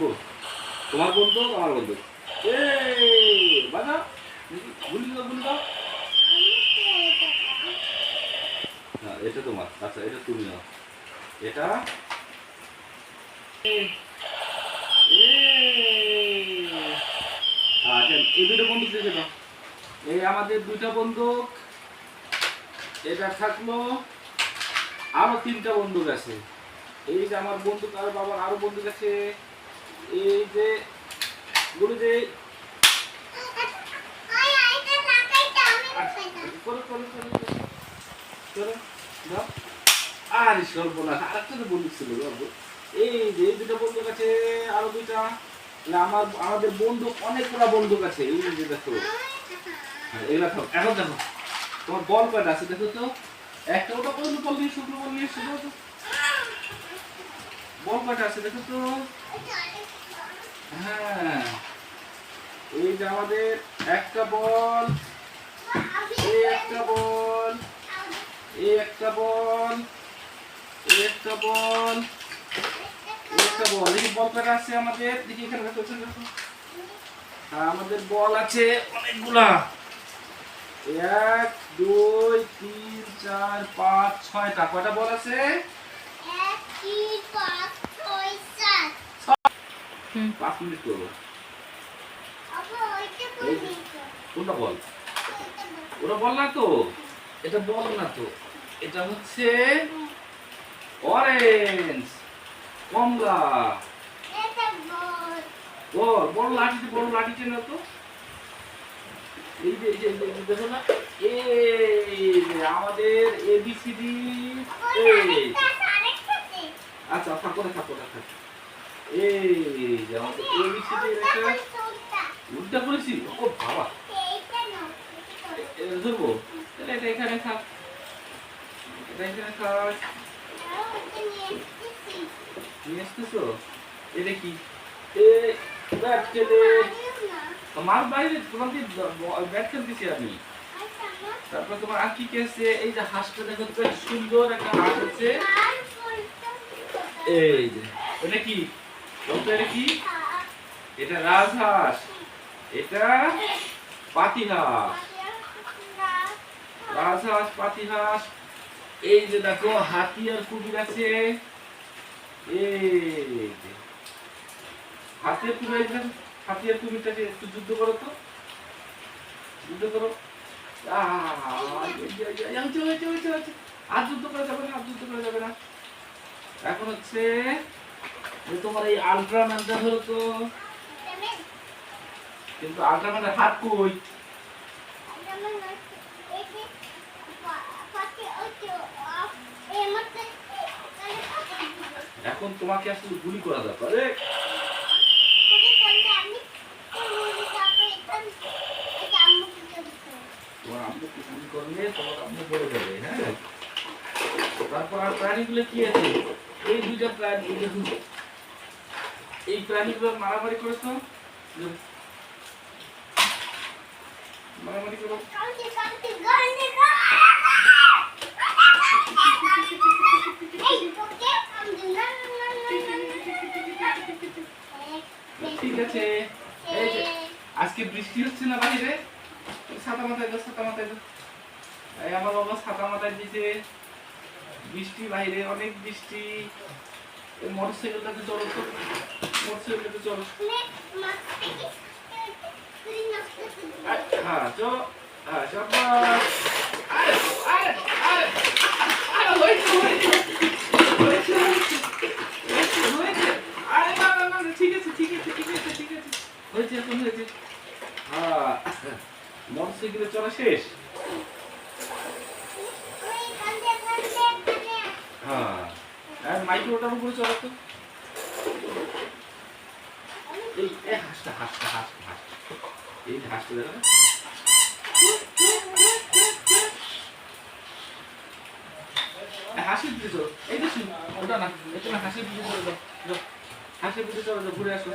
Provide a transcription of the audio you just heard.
দেখো তোমার বন্দুক আমার বন্দুক। এই বাজা গুলি দাও গুলি দাও। হ্যাঁ এটা তোমার, আচ্ছা এটা তুমি নাও। এটা আচ্ছা এই দুটো বন্দুক রেখে দাও। এই আমাদের দুইটা বন্দুক, এটা থাকলো। আরো তিনটা বন্দুক আছে। এই যে আমার বন্দুক আর বাবার আরো বন্দুক আছে। এই যে গুলি যে আর সর্বনাশ, আরেকটা তো বন্দুক ছিল বাবু। এই যে এই দুটো বন্দুক আছে, আরো দুইটা। আমাদের বন্দুক অনেকগুলা বন্দুক আছে। এই যে দেখো এগুলা খাও। এখন দেখো তোমার বল কয়টা আছে দেখো তো। একটা ওটা কোন বল দিয়ে শুরু বল নিয়ে শুরু তো। বল কয়টা আছে দেখো তো। হ্যাঁ এই যে আমাদের একটা বল, এই একটা বল, এই একটা বল, এই একটা বল, এই একটা বল। দেখি বল কয়টা আছে আমাদের, দেখি এখানে দেখো। আমাদের বল আছে অনেকগুলা। 1 2 3 4 5 6টা। কয়টা বল আছে? 1 3 5 6 7। 5 মিনিট করবো। কোনটা বল? ওটা বল না তো, এটা বল না তো, এটা হচ্ছে অরেঞ্জ, কমলা। বল বড় লাঠি, বড় লাঠি চেনো তো। এই যে দেখো না, এই যে আমাদের এবিসিডি। আচ্ছা থাকো না, থাকো না, থাকো। এই যে আমাদের এবিসিডি একটা উল্টা করেছি। ও বাবা ধরবো তাহলে এটা এখানে থাক, এটা এখানে থাক। নিয়ে আসতেছো? এটা কি ব্যাট খেলে আমার বাইরে তোমার দিয়ে ব্যাট খেলতেছি আমি। তারপর তোমার আর কি আছে? এই যে হাঁসটা দেখো তো, সুন্দর একটা হাঁস আছে। এই যে এটা কি বলতো, এটা কি? এটা রাজহাঁস, এটা পাতিহাঁস। রাজহাঁস, পাতিহাঁস। এই যে দেখো হাতি আর কুমির আছে। এই যে হাতি আর কুমির, হাতি আর কুমিরটাকে একটু যুদ্ধ করো তো, যুদ্ধ করো। আর যুদ্ধ করা যাবে না, আর যুদ্ধ করা যাবে না। এখন হচ্ছে তোমার এই আল্ট্রাম্যানটা হলো তো, কিন্তু আল্ট্রাম্যানের হাত কই? এখন তোমাকে আসলে গুলি করা দরকার। তোমার আম্মুকে গুলি করলে তোমার আম্মু পড়ে যাবে। হ্যাঁ তারপর আর প্রাণীগুলো কি আছে? এই দুইটা প্রাণী, এই প্রাণীগুলো মারামারি করেছো, মারামারি করো। ঠিক আছে। এই যে আজকে বৃষ্টি হচ্ছে না বাইরে, ছাতা মাথায় দাও, ছাতা মাথায় দাও। এই আমার বাবা ছাতা মাথায় দিতে। বৃষ্টি বাইরে, অনেক বৃষ্টি। মোটরসাইকেলটাতে চলো তো, মোটরসাইকেলটাতে চলো। হ্যাঁ চলো, হ্যাঁ শাবাশ। আরে আরে আরে আরে হয়েছে হয়েছে হয়েছে হয়েছে। আরে না না না, ঠিক আছে ঠিক আছে ঠিক আছে ঠিক আছে, হয়েছে এখন হয়েছে। হ্যাঁ মোটরসাইকেলে চলা শেষ। হ্যাঁ মাইক্রোটার উপরে চলো তো। এই হাঁসটা হাঁসটা হাঁসটা হাঁসটা, এই হাঁসটা দেখো। হাসির দিকে চলো, এই তো ওটা না, এটা না, হাসির দিকে চলে যাও, হাসির দিকে চলে যাও, ঘুরে আসো।